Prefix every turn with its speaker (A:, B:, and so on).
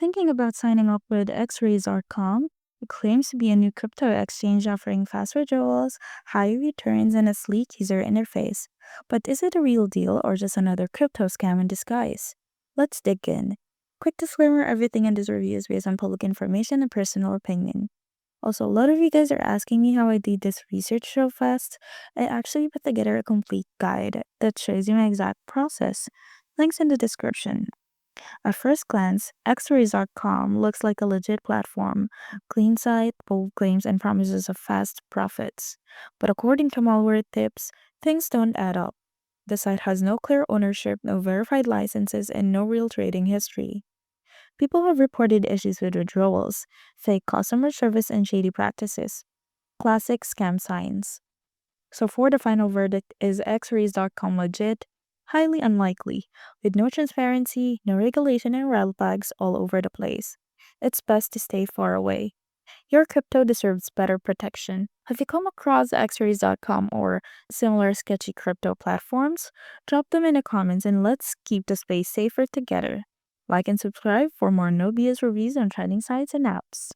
A: Thinking about signing up with xrays.com, it claims to be a new crypto exchange offering fast withdrawals, high returns, and a sleek user interface. But is it a real deal or just another crypto scam in disguise? Let's dig in. Quick disclaimer, everything in this review is based on public information and personal opinion. Also, a lot of you guys are asking me how I did this research so fast. I actually put together a complete guide that shows you my exact process. Links in the description. At first glance, xrays.com looks like a legit platform, clean site, bold claims, and promises of fast profits. But according to malware tips, things don't add up. The site has no clear ownership, no verified licenses, and no real trading history. People have reported issues with withdrawals, fake customer service, and shady practices. Classic scam signs. So for the final verdict, is xrays.com legit? Highly unlikely, with no transparency, no regulation, and red flags all over the place. It's best to stay far away. Your crypto deserves better protection. Have you come across xrays.com or similar sketchy crypto platforms? Drop them in the comments and let's keep the space safer together. Like and subscribe for more no BS reviews on trending sites and apps.